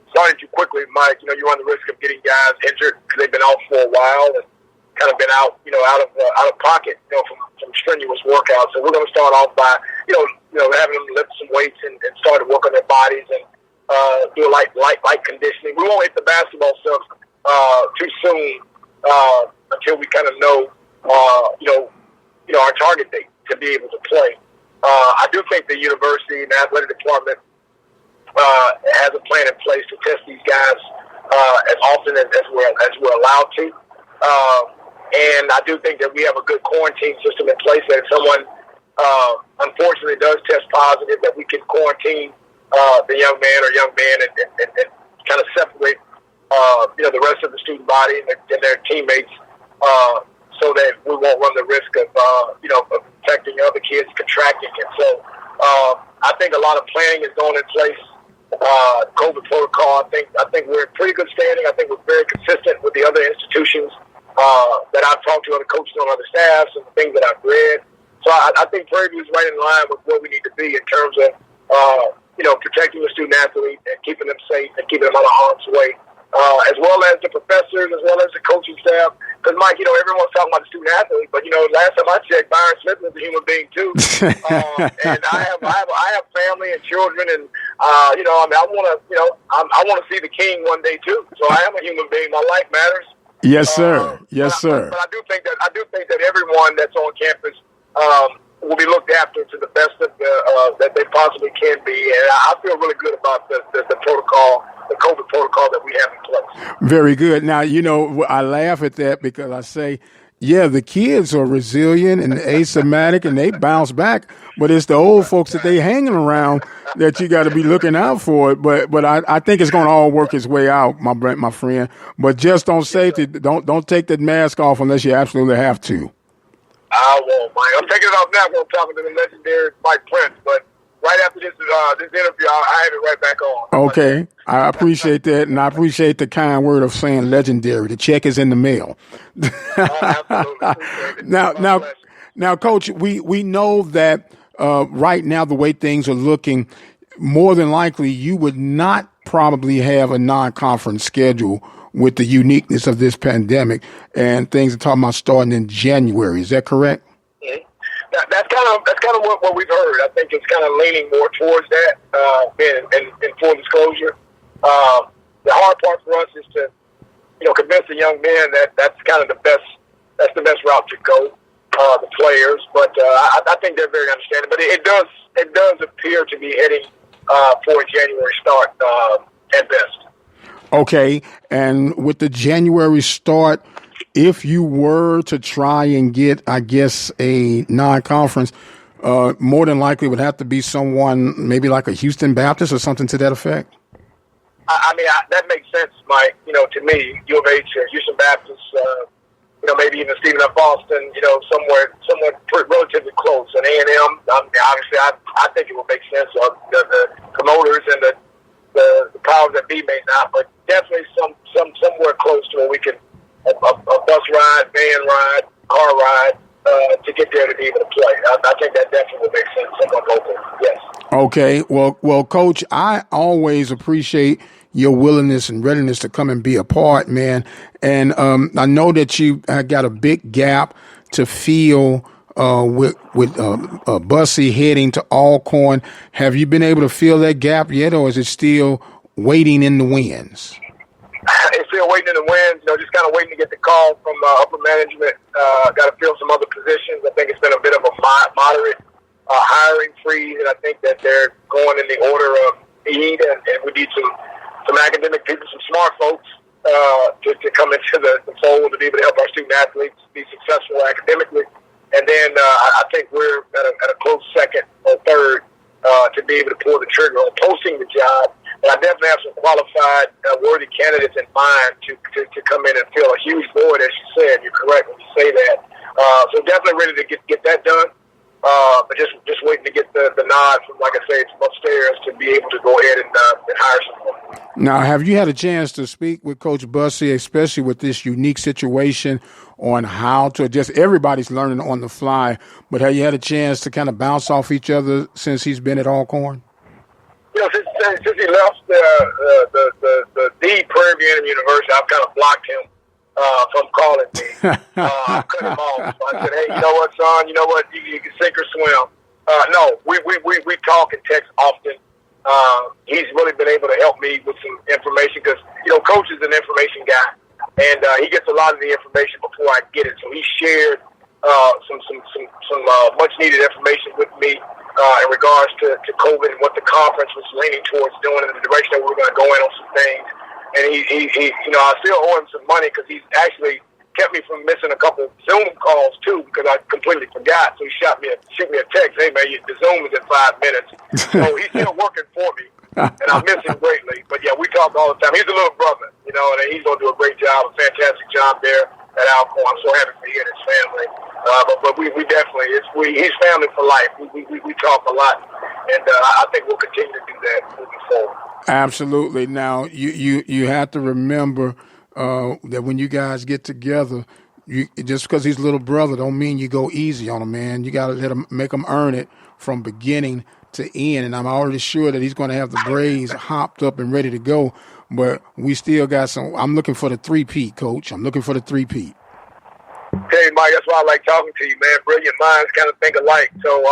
starting too quickly, Mike. You run the risk of getting guys injured because they've been out for a while and kind of been out out of pocket, from strenuous workouts. So we're going to start off by, having them lift some weights and start to work on their bodies and do a light conditioning. We won't hit the basketball stuff too soon until we kind of know, our target date to be able to play. I do think the university and the athletic department has a plan in place to test these guys as often as we're allowed to. And I do think that we have a good quarantine system in place that if someone unfortunately does test positive, that we can quarantine the young man or young man and kind of separate the rest of the student body and their teammates so that we won't run the risk of infecting other kids, contracting it. So I think a lot of planning is going in place. COVID protocol, I think we're in pretty good standing. I think we're very consistent with the other institutions that I've talked to, other coaches on other staffs, and the things that I've read. So I think Prairie View is right in line with where we need to be in terms of protecting the student athlete and keeping them safe and keeping them out of harm's way, as well as the professors, as well as the coaching staff. Because Mike, everyone's talking about the student athlete, but last time I checked, Byron Smith was a human being too, and I have family and children, and I want to see the king one day too. So I am a human being. My life matters. Yes, sir. Yes, sir. But I do think that everyone that's on campus will be looked after to the best of that they possibly can be, and I feel really good about the protocol, the COVID protocol that we have in place. Very good. Now, I laugh at that because I say, yeah, the kids are resilient and asymptomatic and they bounce back, but it's the old folks that they hanging around that you got to be looking out for. But I think it's going to all work its way out, my friend. But just on safety, don't take that mask off unless you absolutely have to. I won't, Mike. I'm taking it off now because I'm talking to the legendary Mike Prince. But right after this interview, I have it right back on. Okay. I appreciate that, and I appreciate the kind word of saying legendary. The check is in the mail. Absolutely. Now, Coach, we know that right now the way things are looking, more than likely you would not probably have a non-conference schedule with the uniqueness of this pandemic, and things are talking about starting in January. Is that correct? Mm-hmm. That's kind of what we've heard. I think it's kind of leaning more towards that. In full disclosure, the hard part for us is to, convince the young men that that's kind of the best. That's the best route to go. The players, but I think they're very understanding. But it does appear to be heading for a January start at best. Okay, and with the January start, if you were to try and get, I guess, a non-conference, more than likely would have to be someone maybe like a Houston Baptist or something to that effect? I mean, that makes sense, Mike. To me, U of H or Houston Baptist, maybe even Stephen F. Austin, somewhere relatively close. And A&M, obviously, I think it would make sense. The promoters and the powers that be may not, but definitely somewhere close to where we can a bus ride, van ride, car ride to get there to be able to play. I think that definitely would make sense. Someone local, yes. Okay, well, Coach, I always appreciate your willingness and readiness to come and be a part, man. And I know that you got a big gap to fill with Bussey heading to Alcorn. Have you been able to fill that gap yet, or is it still waiting in the winds? It's still waiting in the winds, just kind of waiting to get the call from upper management. Got to fill some other positions. I think it's been a bit of a moderate hiring freeze, and I think that they're going in the order of need, and we need some academic people, some smart folks to come into the fold to be able to help our student athletes be successful academically. And then I think we're at a close second or third to be able to pull the trigger on posting the job. But I definitely have some qualified, worthy candidates in mind to come in and fill a huge void, as you said. You're correct when you say that. So definitely ready to get that done. But just waiting to get the nod from, like I say, from upstairs to be able to go ahead and hire someone. Now, have you had a chance to speak with Coach Bussey, especially with this unique situation on how to adjust? Everybody's learning on the fly, but have you had a chance to kind of bounce off each other since he's been at Alcorn? Since he left the Prairie View A&M University, I've kind of blocked him from calling me. I cut him off. So I said, hey, you know what, son? You know what? You can sink or swim. No, we talk and text often. He's really been able to help me with some information because, Coach is an information guy, and he gets a lot of the information before I get it. So he shared some much needed information with me in regards to COVID and what the conference was leaning towards doing and the direction that we were going to go in on some things. And he I still owe him some money because he's actually kept me from missing a couple Zoom calls too because I completely forgot. So he shoot me a text, hey man, the Zoom is in 5 minutes. So he's still working for me, and I miss him greatly. But yeah, we talk all the time. He's a little brother, and he's going to do a great job, a fantastic job there at Alcorn. I'm so happy for he and his family. But we definitely, he's family for life. We talk a lot, and I think we'll continue to do that moving forward. Absolutely. Now, you have to remember that when you guys get together, just because he's a little brother don't mean you go easy on him, man. You got to make him earn it from beginning to end. And I'm already sure that he's going to have the braids hopped up and ready to go. But we still got some. I'm looking for the three-peat, Coach. I'm looking for the three-peat. Hey, Mike, that's why I like talking to you, man. Brilliant minds kind of think alike. So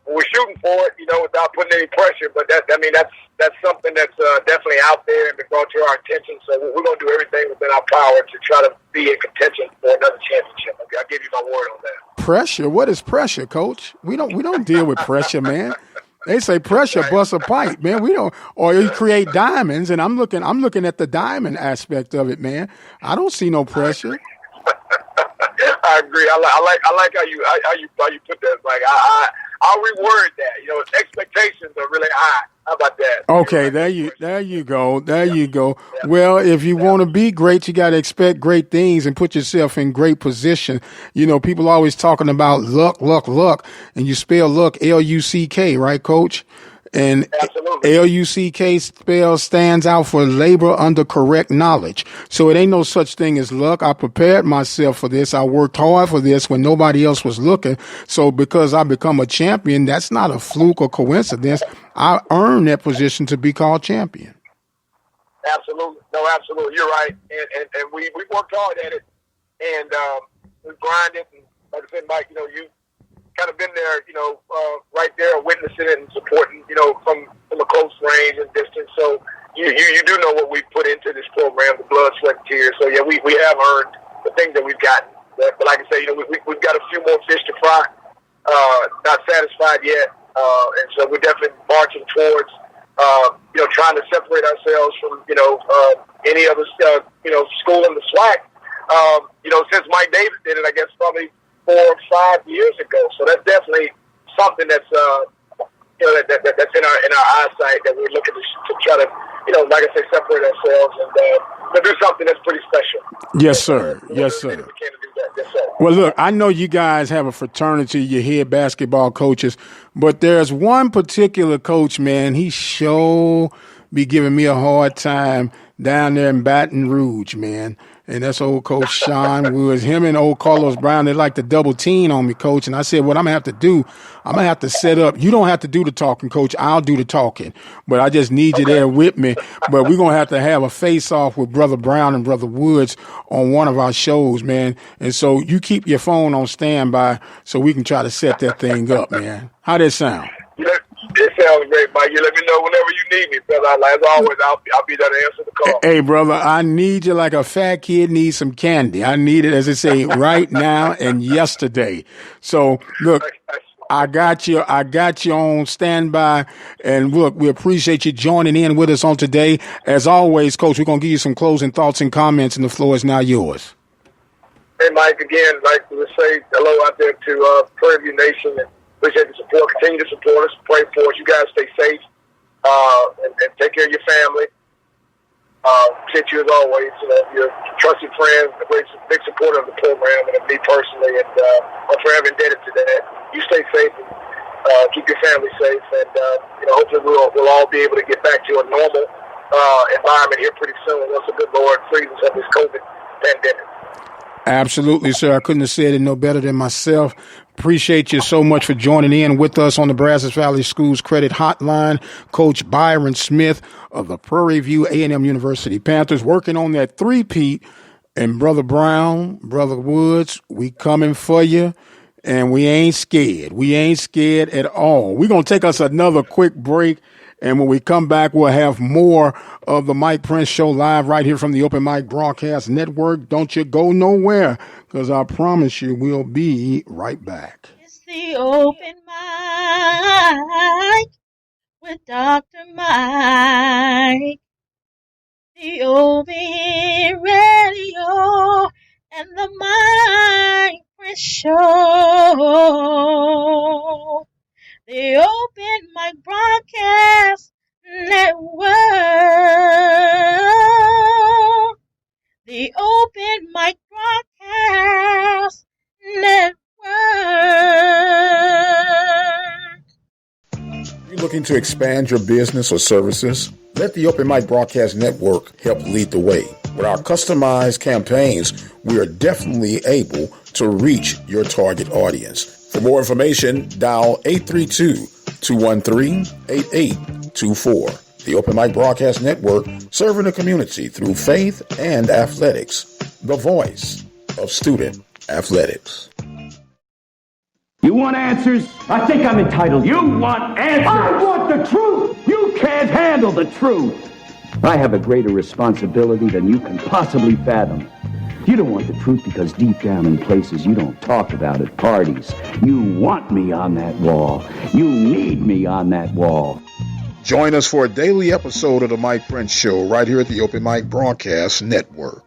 we're shooting for it, without putting any pressure. But that's something that's definitely out there and been brought to our attention. So we're going to do everything within our power to try to be in contention for another championship. Okay, I'll give you my word on that. Pressure? What is pressure, Coach? We don't deal with pressure, man. They say pressure busts a pipe, man. We don't, or you create diamonds, and I'm looking at the diamond aspect of it, man. I don't see no pressure. I agree. I like how you put that. Like I'll reword that. Expectations are really high. How about that? Okay, there you go. Yeah. Well, if you want to be great, you got to expect great things and put yourself in great position. People always talking about luck, and you spell luck L-U-C-K, right, Coach? And absolutely. L-U-C-K stands out for labor under correct knowledge. So it ain't no such thing as luck. I prepared myself for this. I worked hard for this when nobody else was looking. So because I become a champion, that's not a fluke or coincidence. I earned that position to be called champion. Absolutely. No, absolutely. You're right. And we worked hard at it, and we grinded. And like I said, Mike, you kind of been there, right there, witnessing it and supporting, from a close range and distance. So you do know what we put into this program, the blood, sweat, and tears. So yeah, we have earned the things that we've gotten. But like I say, we've got a few more fish to fry. Not satisfied yet, and so we're definitely marching towards, trying to separate ourselves from, any other, school in the SWAC. Since Mike Davis did it, I guess probably 4 or 5 years ago. So that's definitely something that's that's in our eyesight that we're looking to try to, like I say, separate ourselves and do something that's pretty special. Yes, sir. Yes, sir. We can do that. Yes, sir. Well, look, I know you guys have a fraternity, your head basketball coaches, but there's one particular coach, man, he sure be giving me a hard time down there in Baton Rouge, man. And that's old Coach Sean Woods. Him and old Carlos Brown, they like to double team on me, Coach. And I said, what I'm going to have to do, I'm going to have to set up. You don't have to do the talking, Coach. I'll do the talking. But I just need you there with me. But we're going to have a face-off with Brother Brown and Brother Woods on one of our shows, man. And so you keep your phone on standby so we can try to set that thing up, man. How that sound? It sounds great, Mike. You let me know whenever you need me, brother. As always, I'll be there to answer the call. Hey, brother, I need you like a fat kid needs some candy. I need it, as they say, right now and yesterday. So, look, I got you on standby. And, look, we appreciate you joining in with us on today. As always, Coach, we're going to give you some closing thoughts and comments, and the floor is now yours. Hey, Mike, again, like to say hello out there to Prairie View Nation, and appreciate the support. Continue to support us. Pray for us. You guys stay safe and take care of your family. Appreciate you as always. Your trusted friends, a big supporter of the program, and me personally. And I'm forever indebted to that. You stay safe and keep your family safe. And hopefully we'll all be able to get back to a normal environment here pretty soon once the good Lord frees us of this COVID pandemic. Absolutely, sir. I couldn't have said it no better than myself. Appreciate you so much for joining in with us on the Brazos Valley Schools Credit Hotline. Coach Byron Smith of the Prairie View A&M University Panthers working on that three-peat. And Brother Brown, Brother Woods, we coming for you, and we ain't scared. We ain't scared at all. We're going to take us another quick break. And when we come back, we'll have more of the Mike Prince Show live right here from the Open Mic Broadcast Network. Don't you go nowhere, because I promise you we'll be right back. It's the Open Mic with Dr. Mike. The OB Radio and the Mike Prince Show. The Open Mic Broadcast Network. The Open Mic Broadcast Network. You're looking to expand your business or services? Let the Open Mic Broadcast Network help lead the way. With our customized campaigns, we are definitely able to reach your target audience. For more information, dial 832-213-8824. The Open Mic Broadcast Network, serving the community through faith and athletics. The voice of student athletics. You want answers? I think I'm entitled. You want answers? I want the truth! You can't handle the truth! I have a greater responsibility than you can possibly fathom. You don't want the truth because deep down in places you don't talk about at parties, you want me on that wall. You need me on that wall. Join us for a daily episode of the Mike Prince Show right here at the Open Mic Broadcast Network.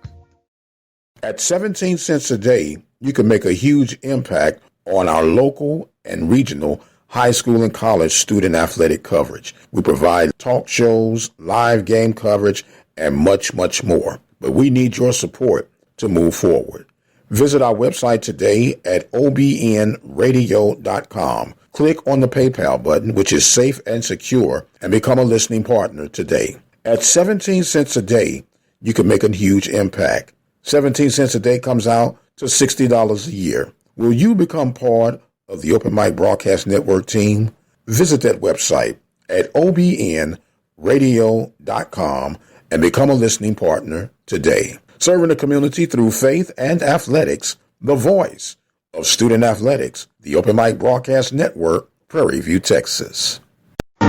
At 17 cents a day, you can make a huge impact on our local and regional high school and college student athletic coverage. We provide talk shows, live game coverage, and much, much more. But we need your support to move forward. Visit our website today at obnradio.com. Click on the PayPal button, which is safe and secure, and become a listening partner today. At 17 cents a day, you can make a huge impact. 17 cents a day comes out to $60 a year. Will you become part of the Open Mic Broadcast Network team? Visit that website at obnradio.com and become a listening partner today. Serving the community through faith and athletics, the voice of student athletics, the Open Mic Broadcast Network, Prairie View, Texas.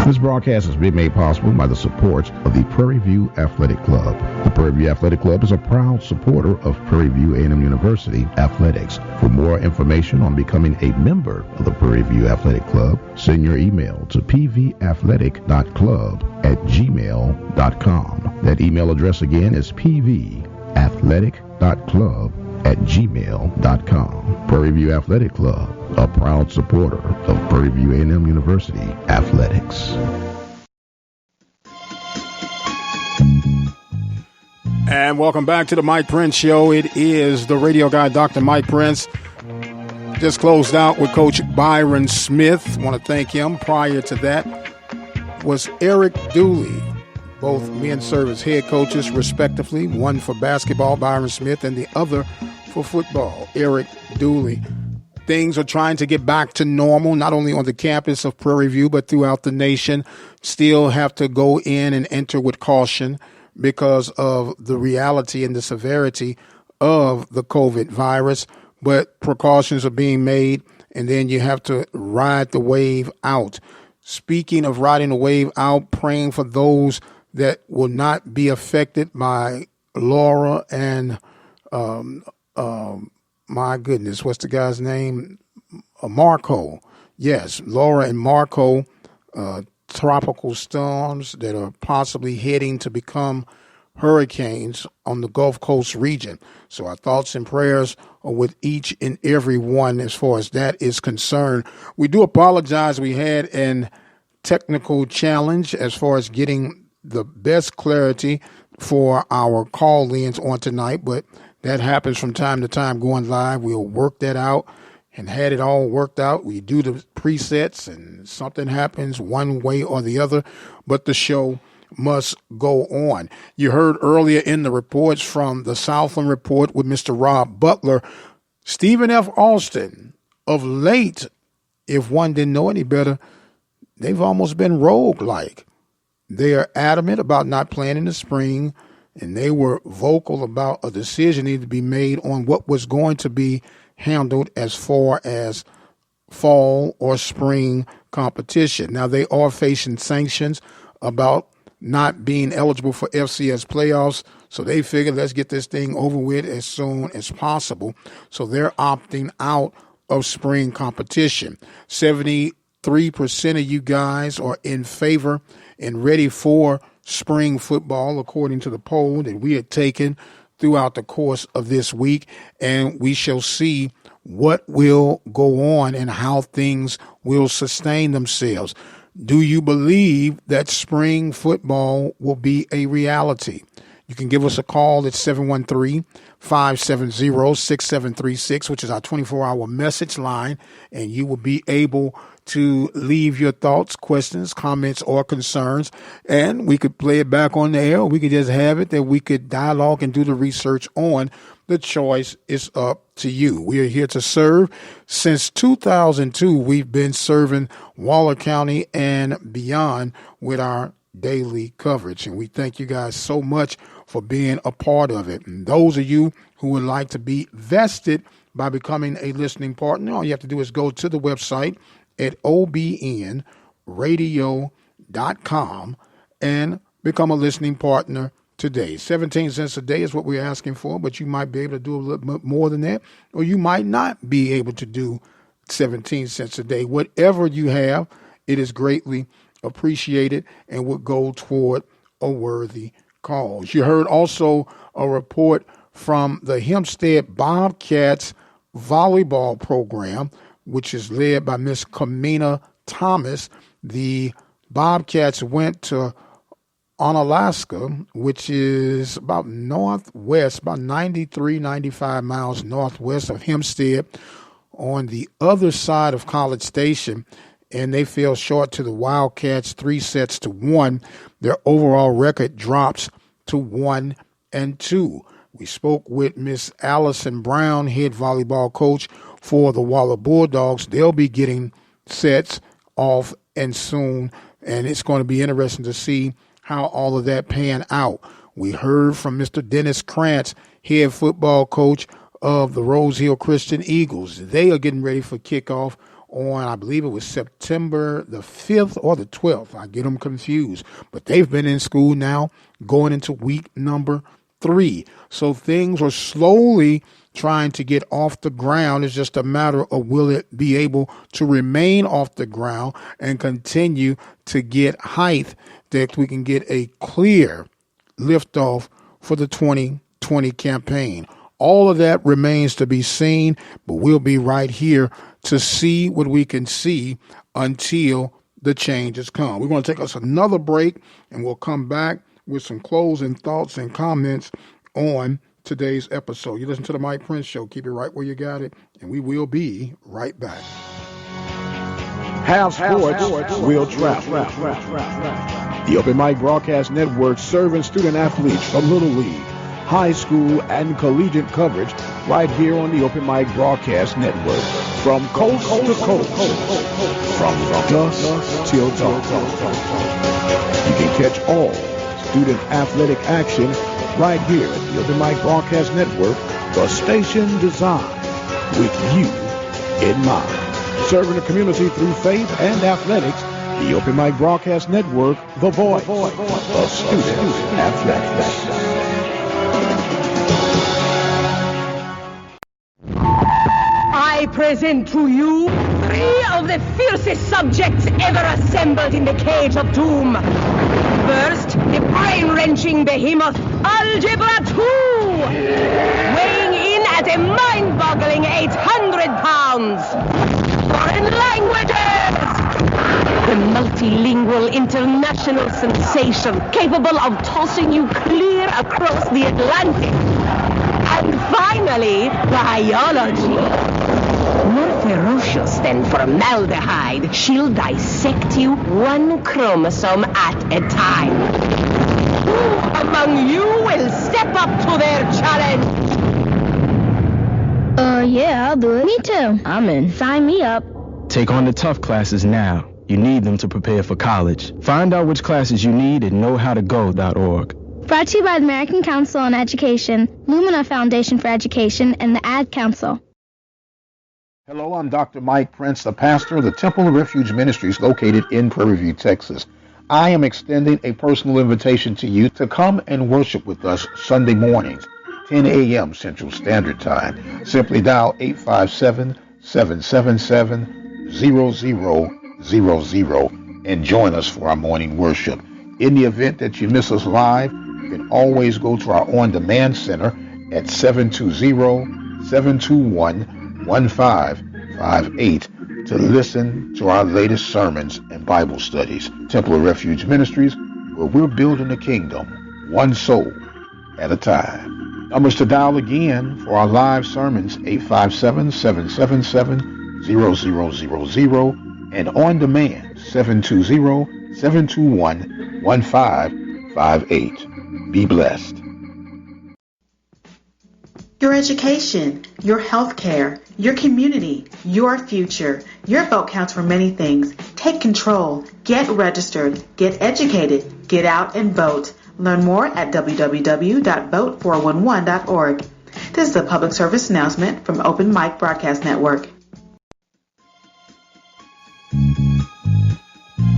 This broadcast has been made possible by the support of the Prairie View Athletic Club. The Prairie View Athletic Club is a proud supporter of Prairie View A&M University athletics. For more information on becoming a member of the Prairie View Athletic Club, send your email to pvathletic.club@gmail.com. That email address again is pvathletic.club @gmail.com. Prairie View Athletic Club, a proud supporter of Prairie View A&M University athletics. And welcome back to the Mike Prince Show. It is the radio guy, Dr. Mike Prince. Just closed out with Coach Byron Smith. Want to thank him. Prior to that was Eric Dooley. Both men serve as head coaches, respectively. One for basketball, Byron Smith, and the other for football, Eric Dooley. Things are trying to get back to normal, not only on the campus of Prairie View, but throughout the nation. Still have to go in and enter with caution because of the reality and the severity of the COVID virus. But precautions are being made, and then you have to ride the wave out. Speaking of riding the wave out, praying for those that will not be affected by Laura and, my goodness, what's the guy's name? Marco. Yes, Laura and Marco, tropical storms that are possibly heading to become hurricanes on the Gulf Coast region. So our thoughts and prayers are with each and every one as far as that is concerned. We do apologize. We had an technical challenge as far as getting the best clarity for our call-ins on tonight, but that happens from time to time going live. We'll work that out and had it all worked out. We do the presets and something happens one way or the other, but the show must go on. You heard earlier in the reports from the Southland Report with Mr. Rob Butler, Stephen F. Austin, of late, if one didn't know any better, they've almost been rogue-like. They are adamant about not playing in the spring, and they were vocal about a decision needed to be made on what was going to be handled as far as fall or spring competition. Now, they are facing sanctions about not being eligible for FCS playoffs, so they figured let's get this thing over with as soon as possible. So they're opting out of spring competition. 73% of you guys are in favor and ready for spring football, according to the poll that we had taken throughout the course of this week, and we shall see what will go on and how things will sustain themselves. Do you believe that spring football will be a reality? You can give us a call at 713-570-6736, which is our 24-hour message line, and you will be able to leave your thoughts, questions, comments, or concerns, and we could play it back on the air, or we could just have it that we could dialogue and do the research on. The choice is up to you. We are here to serve. Since 2002, we've been serving Waller County and beyond with our daily coverage, and we thank you guys so much for being a part of it. And those of you who would like to be vested by becoming a listening partner, all you have to do is go to the website at obnradio.com and become a listening partner today. 17 cents a day is what we're asking for, but you might be able to do a little bit more than that, or you might not be able to do 17 cents a day. Whatever you have, it is greatly appreciated and would go toward a worthy cause. You heard also a report from the Hempstead Bobcats volleyball program, which is led by Miss Kamina Thomas. The Bobcats went to Onalaska, which is about northwest, about 95 miles northwest of Hempstead, on the other side of College Station, and they fell short to the Wildcats 3-1. Their overall record drops to 1-2. We spoke with Miss Allison Brown, head volleyball coach for the Waller Bulldogs. They'll be getting sets off and soon, and it's going to be interesting to see how all of that pan out. We heard from Mr. Dennis Krantz, head football coach of the Rose Hill Christian Eagles. They are getting ready for kickoff on, I believe it was September the 5th or the 12th. I get them confused. But they've been in school now going into week number 3. So things are slowly trying to get off the ground. It's just a matter of will it be able to remain off the ground and continue to get height that we can get a clear liftoff for the 2020 campaign. All of that remains to be seen, but we'll be right here to see what we can see until the changes come. We're going to take us another break, and we'll come back with some closing thoughts and comments on today's episode. You listen to the Mike Prince Show. Keep it right where you got it, and we will be right back. Have sports, we'll travel. The Open Mic Broadcast Network serving student athletes from Little League, high school, and collegiate coverage right here on the Open Mic Broadcast Network. From coast to coast, from dusk till dawn. You can catch all student athletic action right here at the Open Mic Broadcast Network, the station designed with you in mind. Serving the community through faith and athletics, the Open Mic Broadcast Network, the voice of student athletics. I present to you 3 of the fiercest subjects ever assembled in the cage of doom. First, the brain-wrenching behemoth, Algebra 2, weighing in at a mind-boggling 800 pounds. Foreign languages! The multilingual international sensation capable of tossing you clear across the Atlantic. And finally, biology. More ferocious than formaldehyde, she'll dissect you 1 chromosome at a time. Who among you will step up to their challenge? Yeah, I'll do it. Me too. I'm in. Sign me up. Take on the tough classes now. You need them to prepare for college. Find out which classes you need at knowhowtogo.org. Brought to you by the American Council on Education, Lumina Foundation for Education, and the Ad Council. Hello, I'm Dr. Mike Prince, the pastor of the Temple of Refuge Ministries located in Prairie View, Texas. I am extending a personal invitation to you to come and worship with us Sunday mornings, 10 a.m. Central Standard Time. Simply dial 857-777-0000 and join us for our morning worship. In the event that you miss us live, you can always go to our on-demand center at 720-721-1558 to listen to our latest sermons and Bible studies. Temple of Refuge Ministries, where we're building the kingdom, one soul at a time. Numbers to dial again for our live sermons, 857-777-0000 and on demand, 720-721-1558. Be blessed. Your education, your health care, your community, your future. Your vote counts for many things. Take control. Get registered. Get educated. Get out and vote. Learn more at www.vote411.org. This is a public service announcement from Open Mic Broadcast Network.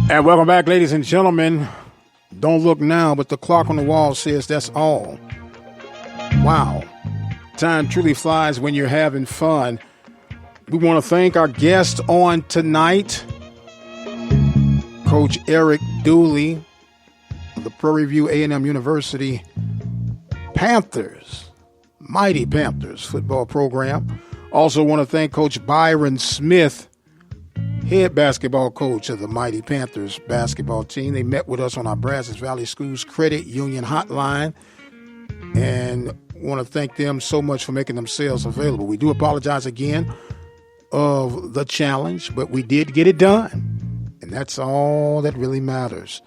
And welcome back, ladies and gentlemen. Don't look now, but the clock on the wall says that's all. Wow. Time truly flies when you're having fun. We want to thank our guest on tonight, Coach Eric Dooley of the Prairie View A&M University Panthers, Mighty Panthers football program. Also want to thank Coach Byron Smith, head basketball coach of the Mighty Panthers basketball team. They met with us on our Brazos Valley Schools Credit Union hotline, and want to thank them so much for making themselves available. We do apologize again of the challenge, but we did get it done, and that's all that really matters.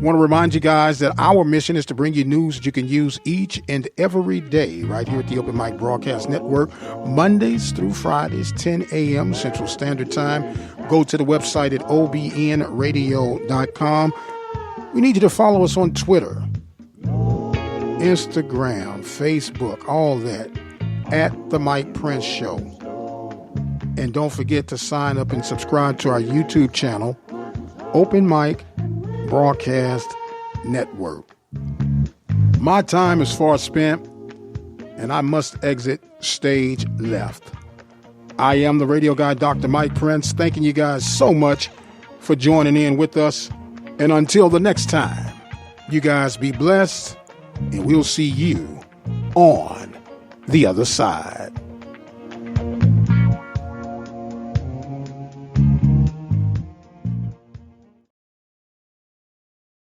Want to remind you guys that our mission is to bring you news that you can use each and every day right here at the Open Mic Broadcast Network, Mondays through Fridays, 10 a.m. Central Standard Time. Go to the website at obnradio.com. We need you to follow us on Twitter, Instagram, Facebook, all that, at The Mike Prince Show. And don't forget to sign up and subscribe to our YouTube channel, Open Mic Broadcast Network. My time is far spent, and I must exit stage left. I am the radio guy, Dr. Mike Prince, thanking you guys so much for joining in with us. And until the next time, you guys be blessed, and we'll see you on the other side.